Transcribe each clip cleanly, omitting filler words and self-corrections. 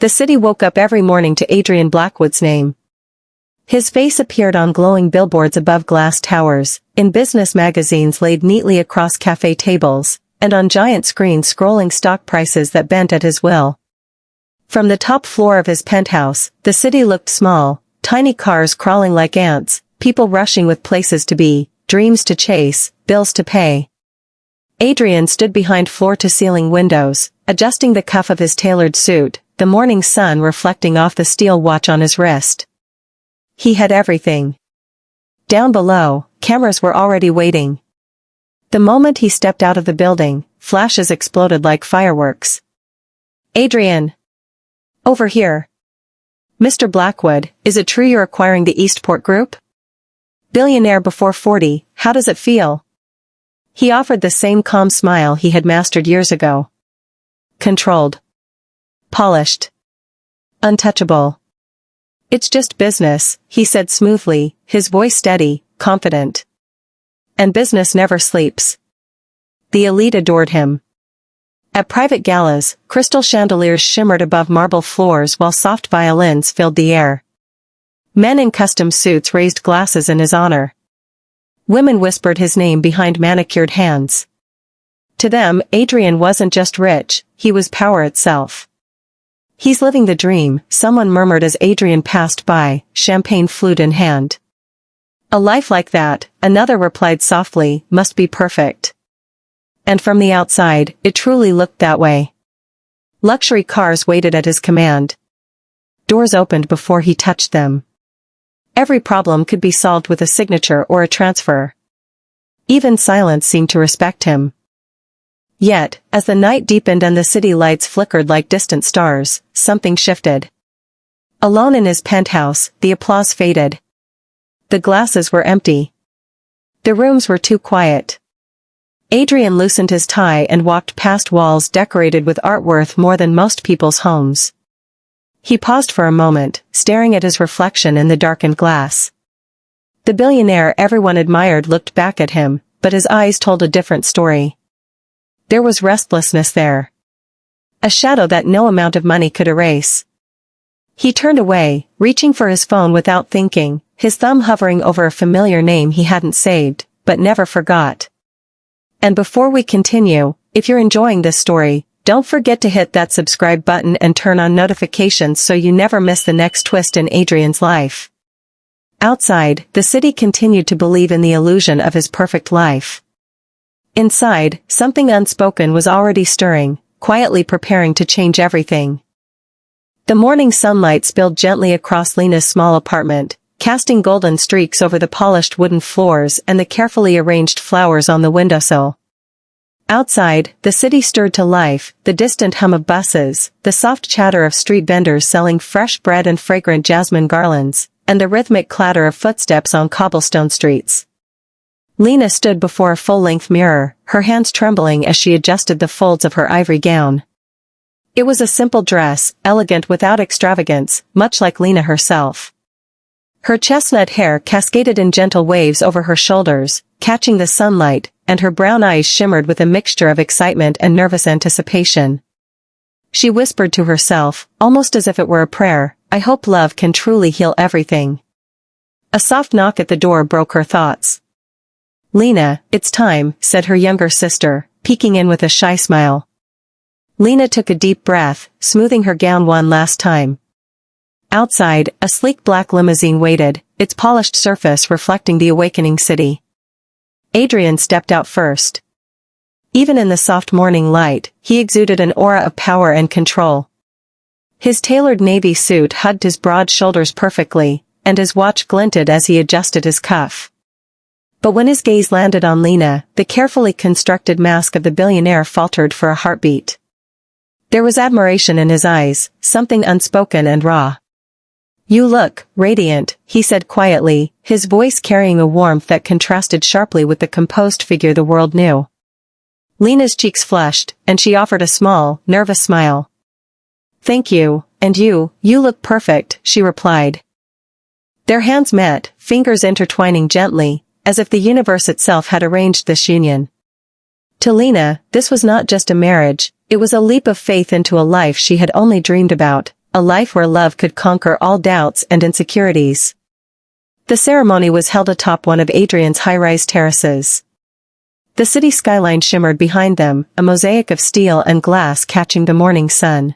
the city woke up every morning to Adrian Blackwood's name. His face appeared on glowing billboards above glass towers, in business magazines laid neatly across cafe tables, and on giant screens scrolling stock prices that bent at his will. From the top floor of his penthouse, the city looked small, tiny cars crawling like ants, people rushing with places to be, dreams to chase, bills to pay. Adrian stood behind floor-to-ceiling windows, adjusting the cuff of his tailored suit, the morning sun reflecting off the steel watch on his wrist. He had everything. Down below, cameras were already waiting. The moment he stepped out of the building, flashes exploded like fireworks. "Adrian! Over here. Mr. Blackwood, is it true you're acquiring the Eastport Group? Billionaire before 40, how does it feel?" He offered the same calm smile he had mastered years ago. Controlled. Polished. Untouchable. "It's just business," he said smoothly, his voice steady, confident. "And business never sleeps." The elite adored him. At private galas, crystal chandeliers shimmered above marble floors while soft violins filled the air. Men in custom suits raised glasses in his honor. Women whispered his name behind manicured hands. To them, Adrian wasn't just rich, he was power itself. "He's living the dream," someone murmured as Adrian passed by, champagne flute in hand. "A life like that," another replied softly, "must be perfect." And from the outside, it truly looked that way. Luxury cars waited at his command. Doors opened before he touched them. Every problem could be solved with a signature or a transfer. Even silence seemed to respect him. Yet, as the night deepened and the city lights flickered like distant stars, something shifted. Alone in his penthouse, the applause faded. The glasses were empty. The rooms were too quiet. Adrian loosened his tie and walked past walls decorated with art worth more than most people's homes. He paused for a moment, staring at his reflection in the darkened glass. The billionaire everyone admired looked back at him, but his eyes told a different story. There was restlessness there. A shadow that no amount of money could erase. He turned away, reaching for his phone without thinking, his thumb hovering over a familiar name he hadn't saved, but never forgot. And before we continue, if you're enjoying this story, don't forget to hit that subscribe button and turn on notifications so you never miss the next twist in Adrian's life. Outside, the city continued to believe in the illusion of his perfect life. Inside, something unspoken was already stirring, quietly preparing to change everything. The morning sunlight spilled gently across Lena's small apartment, casting golden streaks over the polished wooden floors and the carefully arranged flowers on the windowsill. Outside, the city stirred to life, the distant hum of buses, the soft chatter of street vendors selling fresh bread and fragrant jasmine garlands, and the rhythmic clatter of footsteps on cobblestone streets. Lena stood before a full-length mirror, her hands trembling as she adjusted the folds of her ivory gown. It was a simple dress, elegant without extravagance, much like Lena herself. Her chestnut hair cascaded in gentle waves over her shoulders, catching the sunlight, and her brown eyes shimmered with a mixture of excitement and nervous anticipation. She whispered to herself, almost as if it were a prayer, "I hope love can truly heal everything." A soft knock at the door broke her thoughts. "Lena, it's time," said her younger sister, peeking in with a shy smile. Lena took a deep breath, smoothing her gown one last time. Outside, a sleek black limousine waited, its polished surface reflecting the awakening city. Adrian stepped out first. Even in the soft morning light, he exuded an aura of power and control. His tailored navy suit hugged his broad shoulders perfectly, and his watch glinted as he adjusted his cuff. But when his gaze landed on Lena, the carefully constructed mask of the billionaire faltered for a heartbeat. There was admiration in his eyes, something unspoken and raw. "You look radiant," he said quietly, his voice carrying a warmth that contrasted sharply with the composed figure the world knew. Lena's cheeks flushed, and she offered a small, nervous smile. "Thank you, and you look perfect," she replied. Their hands met, fingers intertwining gently, as if the universe itself had arranged this union. To Lena, this was not just a marriage, it was a leap of faith into a life she had only dreamed about, a life where love could conquer all doubts and insecurities. The ceremony was held atop one of Adrian's high-rise terraces. The city skyline shimmered behind them, a mosaic of steel and glass catching the morning sun.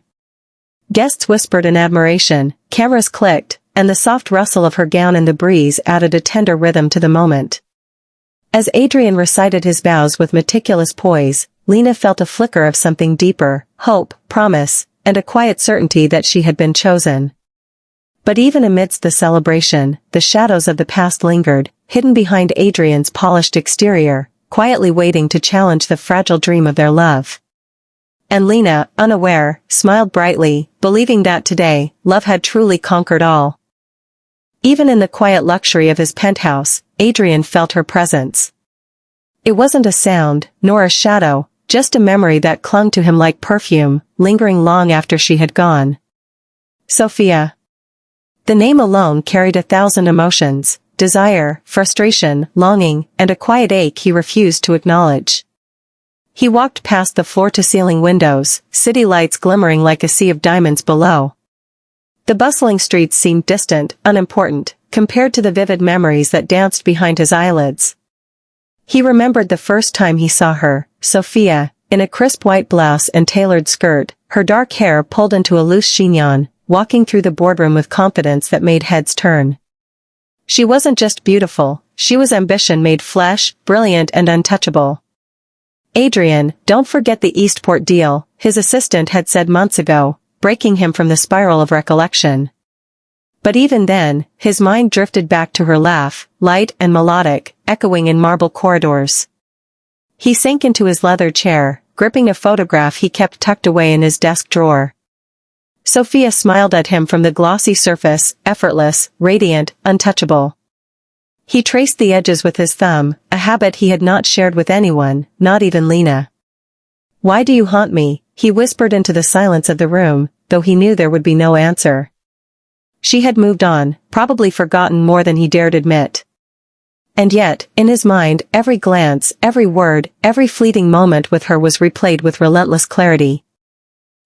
Guests whispered in admiration, cameras clicked, and the soft rustle of her gown in the breeze added a tender rhythm to the moment. As Adrian recited his vows with meticulous poise, Lena felt a flicker of something deeper, hope, promise, and a quiet certainty that she had been chosen. But even amidst the celebration, the shadows of the past lingered, hidden behind Adrian's polished exterior, quietly waiting to challenge the fragile dream of their love. And Lena, unaware, smiled brightly, believing that today, love had truly conquered all. Even in the quiet luxury of his penthouse, Adrian felt her presence. It wasn't a sound, nor a shadow, just a memory that clung to him like perfume, lingering long after she had gone. Sophia. The name alone carried 1,000 emotions, desire, frustration, longing, and a quiet ache he refused to acknowledge. He walked past the floor-to-ceiling windows, city lights glimmering like a sea of diamonds below. The bustling streets seemed distant, unimportant, compared to the vivid memories that danced behind his eyelids. He remembered the first time he saw her, Sophia, in a crisp white blouse and tailored skirt, her dark hair pulled into a loose chignon, walking through the boardroom with confidence that made heads turn. She wasn't just beautiful, she was ambition made flesh, brilliant and untouchable. Adrian, don't forget the Eastport deal, his assistant had said months ago, breaking him from the spiral of recollection. But even then, his mind drifted back to her laugh, light and melodic, echoing in marble corridors. He sank into his leather chair, gripping a photograph he kept tucked away in his desk drawer. Sophia smiled at him from the glossy surface, effortless, radiant, untouchable. He traced the edges with his thumb, a habit he had not shared with anyone, not even Lena. "Why do you haunt me?" he whispered into the silence of the room, though he knew there would be no answer. She had moved on, probably forgotten more than he dared admit. And yet, in his mind, every glance, every word, every fleeting moment with her was replayed with relentless clarity.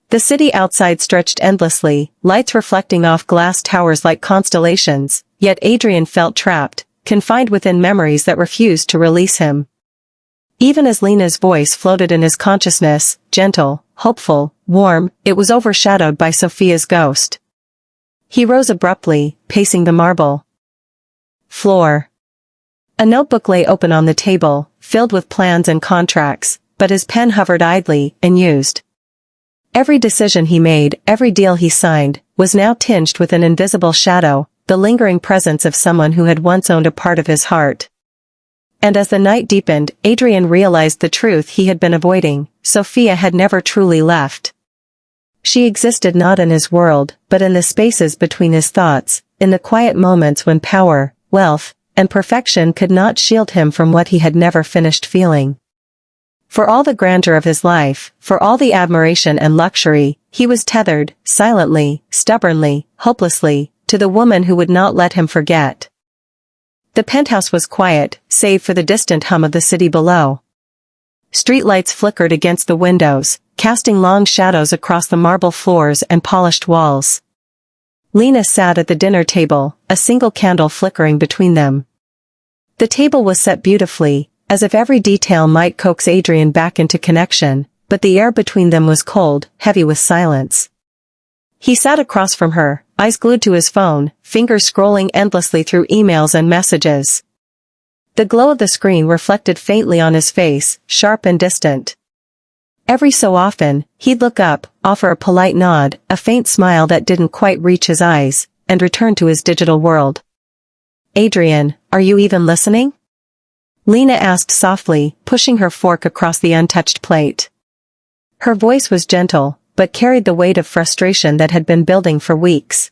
The city outside stretched endlessly, lights reflecting off glass towers like constellations, yet Adrian felt trapped, confined within memories that refused to release him. Even as Lena's voice floated in his consciousness, gentle, hopeful, warm, it was overshadowed by Sophia's ghost. He rose abruptly, pacing the marble floor. A notebook lay open on the table, filled with plans and contracts, but his pen hovered idly, unused. Every decision he made, every deal he signed, was now tinged with an invisible shadow, the lingering presence of someone who had once owned a part of his heart. And as the night deepened, Adrian realized the truth he had been avoiding: Sophia had never truly left. She existed not in his world, but in the spaces between his thoughts, in the quiet moments when power, wealth, and perfection could not shield him from what he had never finished feeling. For all the grandeur of his life, for all the admiration and luxury, he was tethered, silently, stubbornly, hopelessly, to the woman who would not let him forget. The penthouse was quiet, save for the distant hum of the city below. Streetlights flickered against the windows, casting long shadows across the marble floors and polished walls. Lena sat at the dinner table, a single candle flickering between them. The table was set beautifully, as if every detail might coax Adrian back into connection, but the air between them was cold, heavy with silence. He sat across from her, eyes glued to his phone, fingers scrolling endlessly through emails and messages. The glow of the screen reflected faintly on his face, sharp and distant. Every so often, he'd look up, offer a polite nod, a faint smile that didn't quite reach his eyes, and return to his digital world. "Adrian, are you even listening?" Lena asked softly, pushing her fork across the untouched plate. Her voice was gentle, but carried the weight of frustration that had been building for weeks.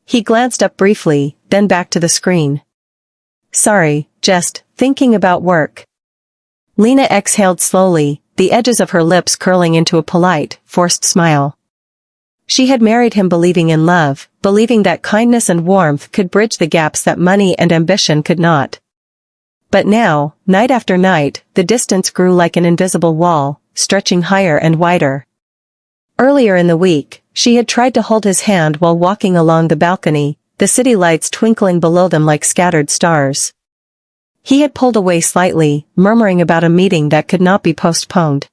He glanced up briefly, then back to the screen. "Sorry, just thinking about work." Lena exhaled slowly, the edges of her lips curling into a polite, forced smile. She had married him believing in love, believing that kindness and warmth could bridge the gaps that money and ambition could not. But now, night after night, the distance grew like an invisible wall, stretching higher and wider. Earlier in the week, She had tried to hold his hand while walking along the balcony, the city lights twinkling below them like scattered stars. He had pulled away slightly, murmuring about a meeting that could not be postponed.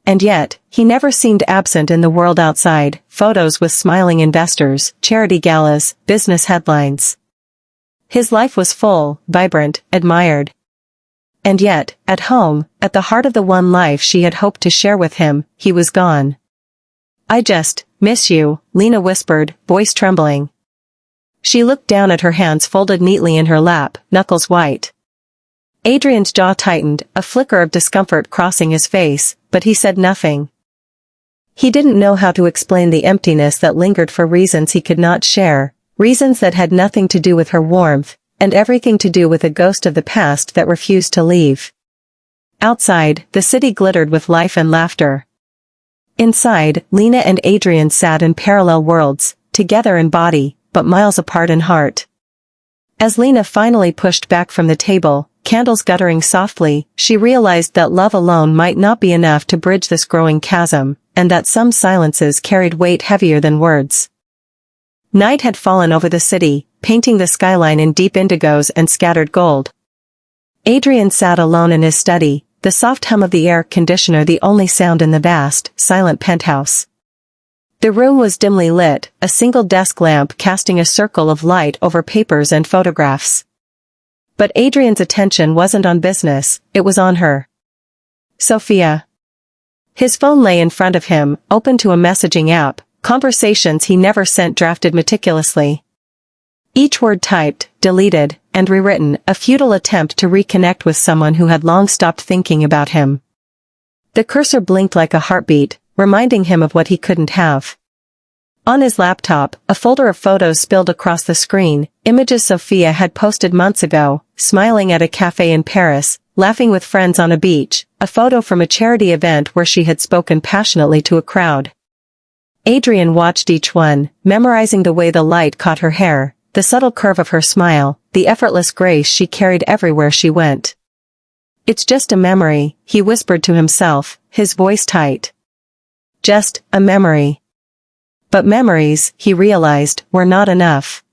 And yet, he never seemed absent in the world outside, photos with smiling investors, charity galas, business headlines. His life was full, vibrant, admired. And yet, at home, at the heart of the one life she had hoped to share with him, he was gone. "I just miss you," Lena whispered, voice trembling. She looked down at her hands folded neatly in her lap, knuckles white. Adrian's jaw tightened, a flicker of discomfort crossing his face, but he said nothing. He didn't know how to explain the emptiness that lingered for reasons he could not share, reasons that had nothing to do with her warmth, and everything to do with a ghost of the past that refused to leave. Outside, the city glittered with life and laughter. Inside, Lena and Adrian sat in parallel worlds, together in body, but miles apart in heart. As Lena finally pushed back from the table, candles guttering softly, she realized that love alone might not be enough to bridge this growing chasm, and that some silences carried weight heavier than words. Night had fallen over the city, painting the skyline in deep indigos and scattered gold. Adrian sat alone in his study, the soft hum of the air conditioner the only sound in the vast, silent penthouse. The room was dimly lit, a single desk lamp casting a circle of light over papers and photographs. But Adrian's attention wasn't on business, it was on her. Sophia. His phone lay in front of him, open to a messaging app, conversations he never sent drafted meticulously. Each word typed, deleted, and rewritten, a futile attempt to reconnect with someone who had long stopped thinking about him. The cursor blinked like a heartbeat, reminding him of what he couldn't have. On his laptop, a folder of photos spilled across the screen, images Sophia had posted months ago, smiling at a cafe in Paris, laughing with friends on a beach, a photo from a charity event where she had spoken passionately to a crowd. Adrian watched each one, memorizing the way the light caught her hair, the subtle curve of her smile, the effortless grace she carried everywhere she went. "It's just a memory," he whispered to himself, his voice tight. Just a memory. But memories, he realized, were not enough.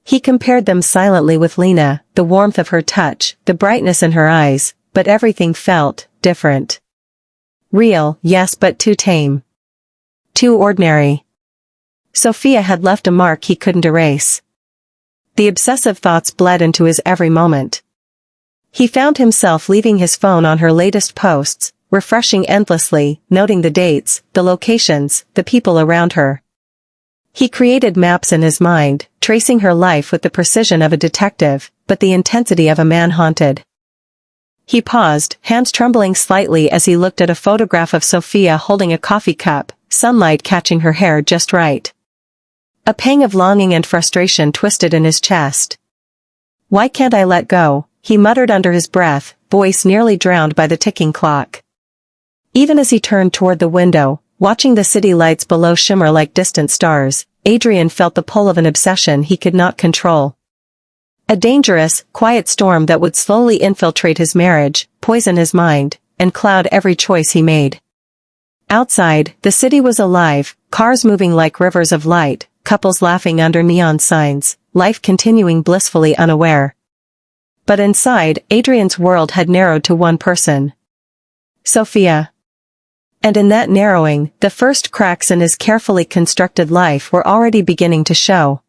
He compared them silently with Lena, the warmth of her touch, the brightness in her eyes, but everything felt different. Real, yes, but too tame. Too ordinary. Sophia had left a mark he couldn't erase. The obsessive thoughts bled into his every moment. He found himself leaving his phone on her latest posts, refreshing endlessly, noting the dates, the locations, the people around her. He created maps in his mind, tracing her life with the precision of a detective, but the intensity of a man haunted. He paused, hands trembling slightly as he looked at a photograph of Sophia holding a coffee cup, sunlight catching her hair just right. A pang of longing and frustration twisted in his chest. "Why can't I let go?" he muttered under his breath, voice nearly drowned by the ticking clock. Even as he turned toward the window, watching the city lights below shimmer like distant stars, Adrian felt the pull of an obsession he could not control. A dangerous, quiet storm that would slowly infiltrate his marriage, poison his mind, and cloud every choice he made. Outside, the city was alive, cars moving like rivers of light, couples laughing under neon signs, life continuing blissfully unaware. But inside, Adrian's world had narrowed to one person. Sophia. And in that narrowing, the first cracks in his carefully constructed life were already beginning to show.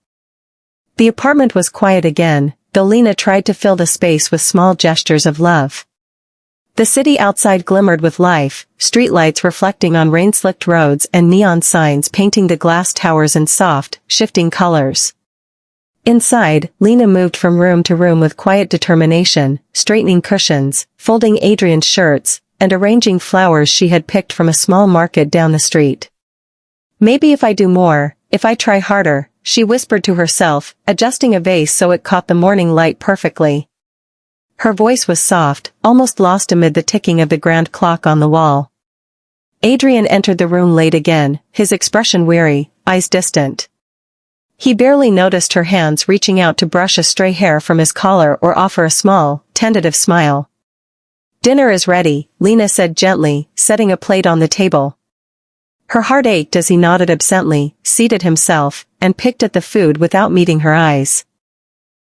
The apartment was quiet again, though Lena tried to fill the space with small gestures of love. The city outside glimmered with life, streetlights reflecting on rain-slicked roads and neon signs painting the glass towers in soft, shifting colors. Inside, Lena moved from room to room with quiet determination, straightening cushions, folding Adrian's shirts, and arranging flowers she had picked from a small market down the street. "Maybe if I do more, if I try harder," she whispered to herself, adjusting a vase so it caught the morning light perfectly. Her voice was soft, almost lost amid the ticking of the grand clock on the wall. Adrian entered the room late again, his expression weary, eyes distant. He barely noticed her hands reaching out to brush a stray hair from his collar or offer a small, tentative smile. "Dinner is ready," Lena said gently, setting a plate on the table. Her heart ached as he nodded absently, seated himself, and picked at the food without meeting her eyes.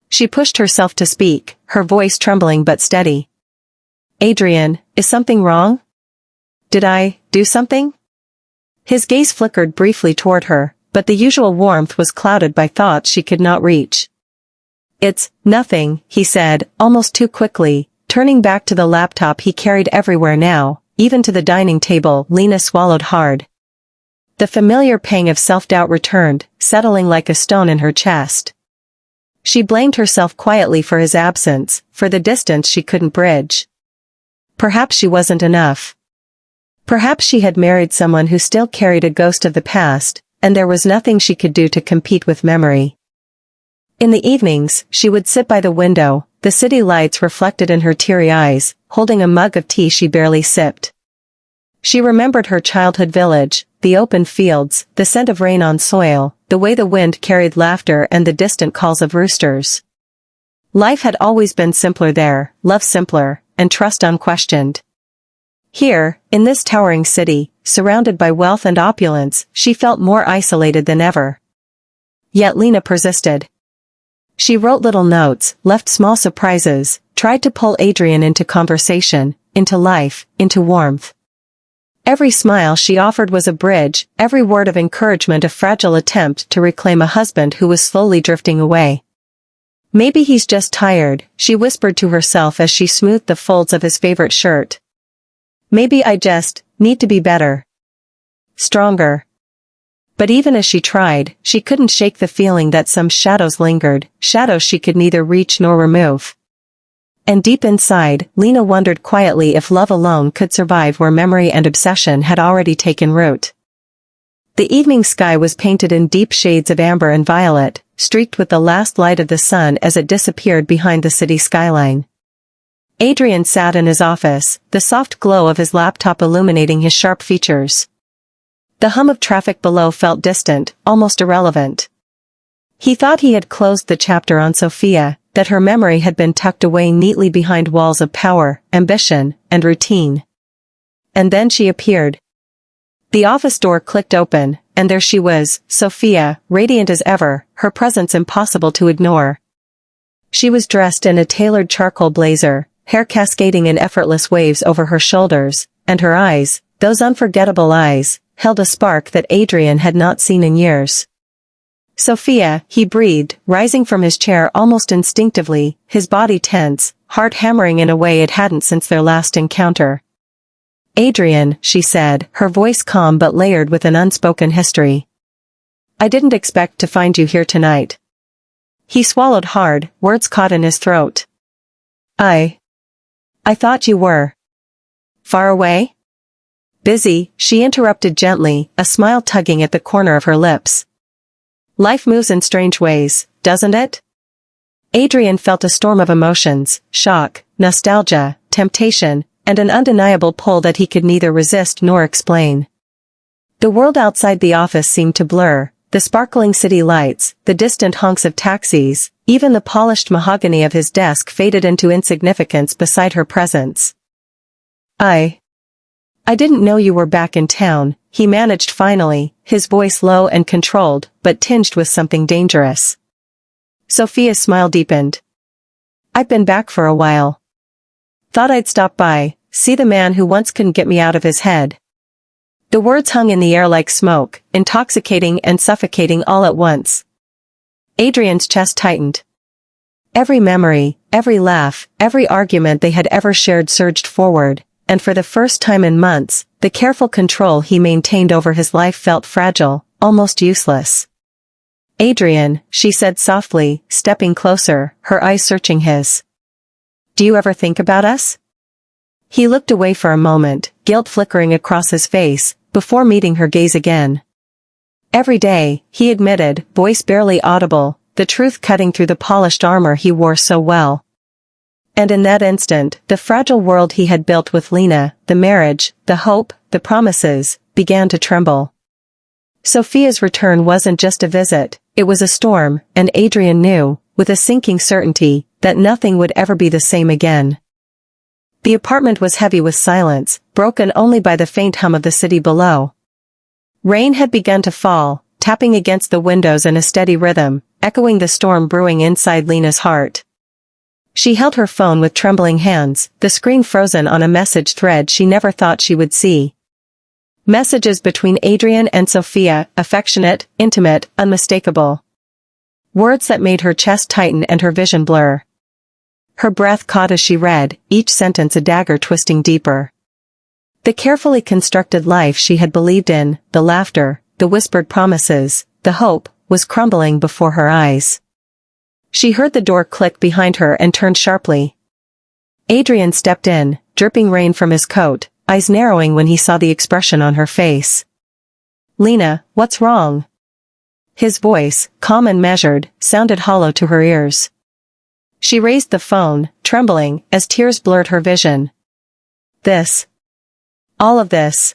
She pushed herself to speak, her voice trembling but steady. "Adrian, is something wrong? Did I do something?" His gaze flickered briefly toward her, but the usual warmth was clouded by thoughts she could not reach. "It's nothing," he said, almost too quickly, turning back to the laptop he carried everywhere now, even to the dining table. Lena swallowed hard. The familiar pang of self-doubt returned, settling like a stone in her chest. She blamed herself quietly for his absence, for the distance she couldn't bridge. Perhaps she wasn't enough. Perhaps she had married someone who still carried a ghost of the past, and there was nothing she could do to compete with memory. In the evenings, she would sit by the window, the city lights reflected in her teary eyes, holding a mug of tea she barely sipped. She remembered her childhood village, the open fields, the scent of rain on soil, the way the wind carried laughter and the distant calls of roosters. Life had always been simpler there, love simpler, and trust unquestioned. Here, in this towering city, surrounded by wealth and opulence, she felt more isolated than ever. Yet Lena persisted. She wrote little notes, left small surprises, tried to pull Adrian into conversation, into life, into warmth. Every smile she offered was a bridge, every word of encouragement a fragile attempt to reclaim a husband who was slowly drifting away. "Maybe he's just tired," she whispered to herself as she smoothed the folds of his favorite shirt. "Maybe I just need to be better. Stronger." But even as she tried, she couldn't shake the feeling that some shadows lingered, shadows she could neither reach nor remove. And deep inside, Lena wondered quietly if love alone could survive where memory and obsession had already taken root. The evening sky was painted in deep shades of amber and violet, streaked with the last light of the sun as it disappeared behind the city skyline. Adrian sat in his office, the soft glow of his laptop illuminating his sharp features. The hum of traffic below felt distant, almost irrelevant. He thought he had closed the chapter on Sophia, that her memory had been tucked away neatly behind walls of power, ambition, and routine. And then she appeared. The office door clicked open, and there she was, Sophia, radiant as ever, her presence impossible to ignore. She was dressed in a tailored charcoal blazer, hair cascading in effortless waves over her shoulders, and her eyes, those unforgettable eyes, held a spark that Adrian had not seen in years. "Sophia," he breathed, rising from his chair almost instinctively, his body tense, heart hammering in a way it hadn't since their last encounter. "Adrian," she said, her voice calm but layered with an unspoken history. "I didn't expect to find you here tonight." He swallowed hard, words caught in his throat. I thought you were far away?" "Busy," she interrupted gently, a smile tugging at the corner of her lips. "Life moves in strange ways, doesn't it?" Adrian felt a storm of emotions, shock, nostalgia, temptation, and an undeniable pull that he could neither resist nor explain. The world outside the office seemed to blur, the sparkling city lights, the distant honks of taxis, even the polished mahogany of his desk faded into insignificance beside her presence. I didn't know you were back in town," he managed finally, his voice low and controlled, but tinged with something dangerous. Sophia's smile deepened. "I've been back for a while. Thought I'd stop by, see the man who once couldn't get me out of his head." The words hung in the air like smoke, intoxicating and suffocating all at once. Adrian's chest tightened. Every memory, every laugh, every argument they had ever shared surged forward, and for the first time in months, the careful control he maintained over his life felt fragile, almost useless. "Adrian," she said softly, stepping closer, her eyes searching his. "Do you ever think about us?" He looked away for a moment, guilt flickering across his face, before meeting her gaze again. "Every day," he admitted, voice barely audible, the truth cutting through the polished armor he wore so well. And in that instant, the fragile world he had built with Lena, the marriage, the hope, the promises, began to tremble. Sophia's return wasn't just a visit, it was a storm, and Adrian knew, with a sinking certainty, that nothing would ever be the same again. The apartment was heavy with silence, broken only by the faint hum of the city below. Rain had begun to fall, tapping against the windows in a steady rhythm, echoing the storm brewing inside Lena's heart. She held her phone with trembling hands, the screen frozen on a message thread she never thought she would see. Messages between Adrian and Sophia, affectionate, intimate, unmistakable. Words that made her chest tighten and her vision blur. Her breath caught as she read, each sentence a dagger twisting deeper. The carefully constructed life she had believed in, the laughter, the whispered promises, the hope, was crumbling before her eyes. She heard the door click behind her and turned sharply. Adrian stepped in, dripping rain from his coat, eyes narrowing when he saw the expression on her face. "Lena, what's wrong?" His voice, calm and measured, sounded hollow to her ears. She raised the phone, trembling, as tears blurred her vision. "This. All of this.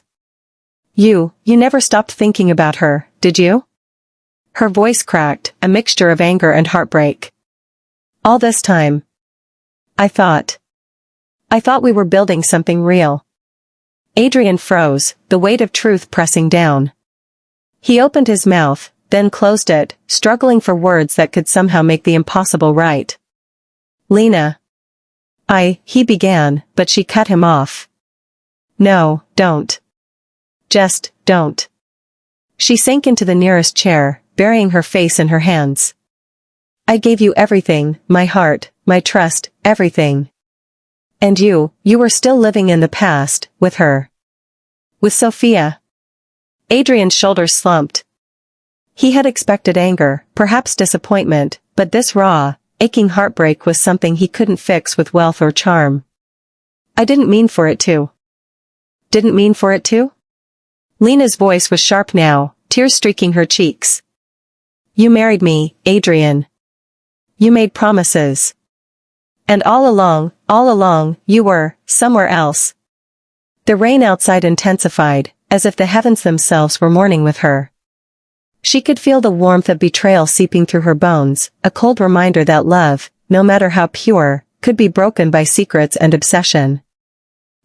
You never stopped thinking about her, did you?" Her voice cracked, a mixture of anger and heartbreak. "All this time. I thought we were building something real." Adrian froze, the weight of truth pressing down. He opened his mouth, then closed it, struggling for words that could somehow make the impossible right. "Lena. He began, but she cut him off. "No, don't. Just, don't." She sank into the nearest chair, burying her face in her hands. "I gave you everything, my heart, my trust, everything. And you were still living in the past, with her. With Sophia." Adrian's shoulders slumped. He had expected anger, perhaps disappointment, but this raw, aching heartbreak was something he couldn't fix with wealth or charm. "I didn't mean for it to." "Didn't mean for it to?" Lena's voice was sharp now, tears streaking her cheeks. "You married me, Adrian. You made promises. And all along, you were, somewhere else." The rain outside intensified, as if the heavens themselves were mourning with her. She could feel the warmth of betrayal seeping through her bones, a cold reminder that love, no matter how pure, could be broken by secrets and obsession.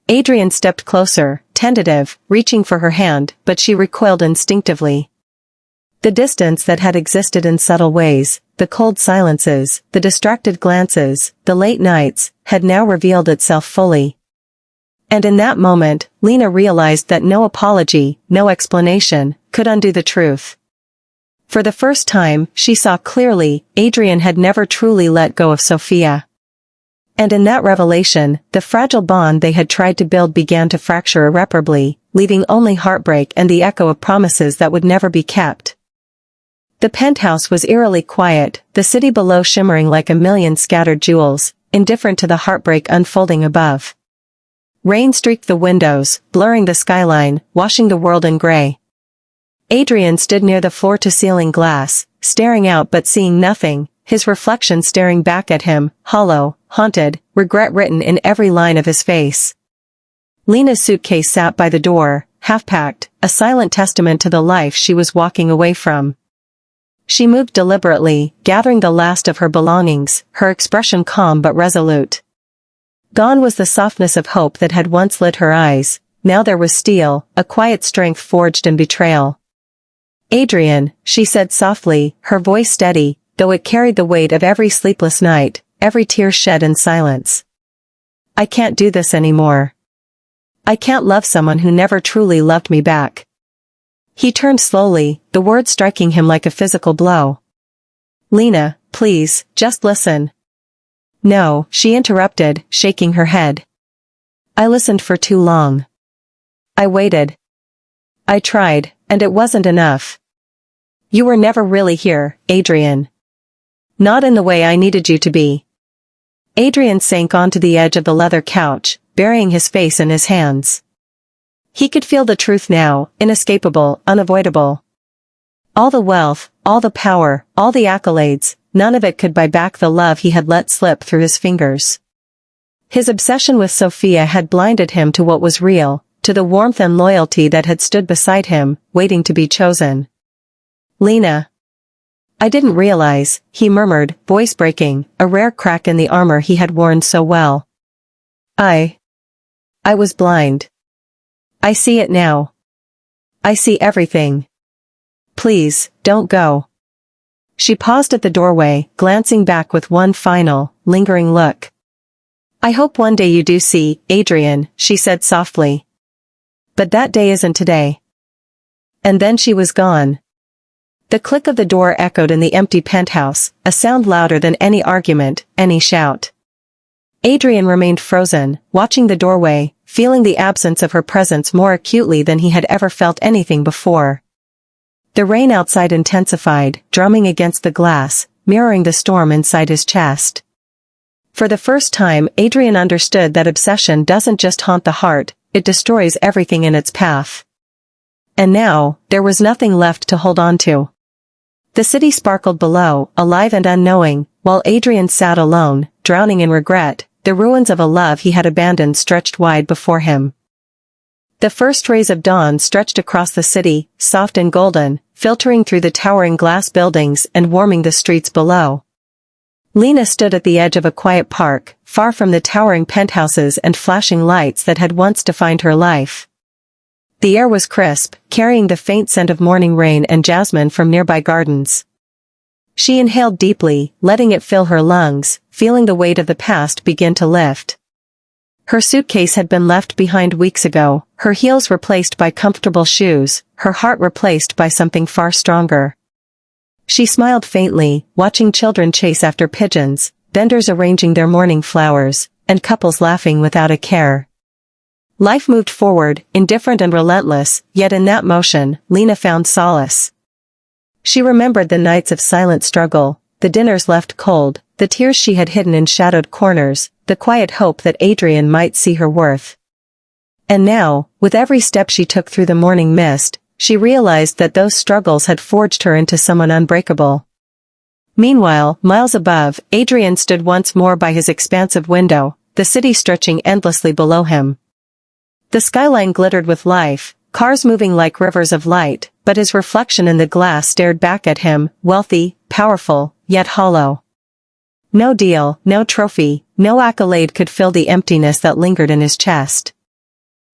Adrian stepped closer, tentative, reaching for her hand, but she recoiled instinctively. The distance that had existed in subtle ways, the cold silences, the distracted glances, the late nights, had now revealed itself fully. And in that moment, Lena realized that no apology, no explanation, could undo the truth. For the first time, she saw clearly, Adrian had never truly let go of Sophia. And in that revelation, the fragile bond they had tried to build began to fracture irreparably, leaving only heartbreak and the echo of promises that would never be kept. The penthouse was eerily quiet, the city below shimmering like a million scattered jewels, indifferent to the heartbreak unfolding above. Rain streaked the windows, blurring the skyline, washing the world in gray. Adrian stood near the floor-to-ceiling glass, staring out but seeing nothing, his reflection staring back at him, hollow, haunted, regret written in every line of his face. Lena's suitcase sat by the door, half-packed, a silent testament to the life she was walking away from. She moved deliberately, gathering the last of her belongings, her expression calm but resolute. Gone was the softness of hope that had once lit her eyes, now there was steel, a quiet strength forged in betrayal. "Adrian," she said softly, her voice steady, though it carried the weight of every sleepless night, every tear shed in silence. "I can't do this anymore. I can't love someone who never truly loved me back." He turned slowly, the words striking him like a physical blow. "Lena, please, just listen." "No," she interrupted, shaking her head. "I listened for too long. I waited. I tried, and it wasn't enough. You were never really here, Adrian. Not in the way I needed you to be." Adrian sank onto the edge of the leather couch, burying his face in his hands. He could feel the truth now, inescapable, unavoidable. All the wealth, all the power, all the accolades, none of it could buy back the love he had let slip through his fingers. His obsession with Sophia had blinded him to what was real, to the warmth and loyalty that had stood beside him, waiting to be chosen. "Lena. I didn't realize," he murmured, voice breaking, a rare crack in the armor he had worn so well. I was blind. I see it now. I see everything. Please, don't go. She paused at the doorway, glancing back with one final, lingering look. I hope one day you do see, Adrian, she said softly. But that day isn't today. And then she was gone. The click of the door echoed in the empty penthouse, a sound louder than any argument, any shout. Adrian remained frozen, watching the doorway, feeling the absence of her presence more acutely than he had ever felt anything before. The rain outside intensified, drumming against the glass, mirroring the storm inside his chest. For the first time, Adrian understood that obsession doesn't just haunt the heart, it destroys everything in its path. And now, there was nothing left to hold on to. The city sparkled below, alive and unknowing, while Adrian sat alone, drowning in regret. The ruins of a love he had abandoned stretched wide before him. The first rays of dawn stretched across the city, soft and golden, filtering through the towering glass buildings and warming the streets below. Lena stood at the edge of a quiet park, far from the towering penthouses and flashing lights that had once defined her life. The air was crisp, carrying the faint scent of morning rain and jasmine from nearby gardens. She inhaled deeply, letting it fill her lungs, feeling the weight of the past begin to lift. Her suitcase had been left behind weeks ago, her heels replaced by comfortable shoes, her heart replaced by something far stronger. She smiled faintly, watching children chase after pigeons, vendors arranging their morning flowers, and couples laughing without a care. Life moved forward, indifferent and relentless, yet in that motion, Lena found solace. She remembered the nights of silent struggle, the dinners left cold, the tears she had hidden in shadowed corners, the quiet hope that Adrian might see her worth. And now, with every step she took through the morning mist, she realized that those struggles had forged her into someone unbreakable. Meanwhile, miles above, Adrian stood once more by his expansive window, the city stretching endlessly below him. The skyline glittered with life, cars moving like rivers of light, but his reflection in the glass stared back at him, wealthy, powerful, yet hollow. No deal, no trophy, no accolade could fill the emptiness that lingered in his chest.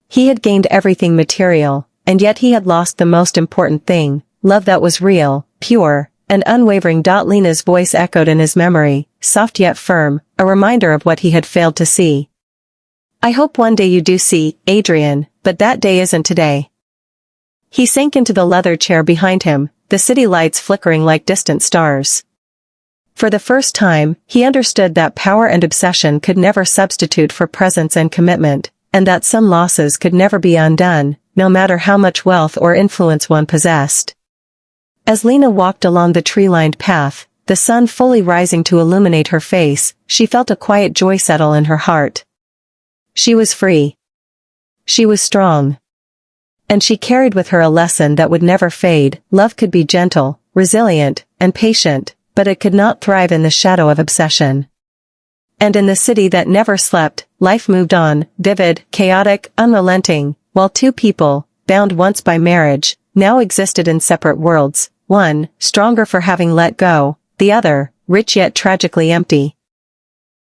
He had gained everything material, and yet he had lost the most important thing, love that was real, pure, and unwavering. Lena's voice echoed in his memory, soft yet firm, a reminder of what he had failed to see. I hope one day you do see, Adrian, but that day isn't today. He sank into the leather chair behind him, the city lights flickering like distant stars. For the first time, he understood that power and obsession could never substitute for presence and commitment, and that some losses could never be undone, no matter how much wealth or influence one possessed. As Lena walked along the tree-lined path, the sun fully rising to illuminate her face, she felt a quiet joy settle in her heart. She was free. She was strong. And she carried with her a lesson that would never fade. Love could be gentle, resilient, and patient, but it could not thrive in the shadow of obsession. And in the city that never slept, life moved on, vivid, chaotic, unrelenting, while two people, bound once by marriage, now existed in separate worlds, one, stronger for having let go, the other, rich yet tragically empty.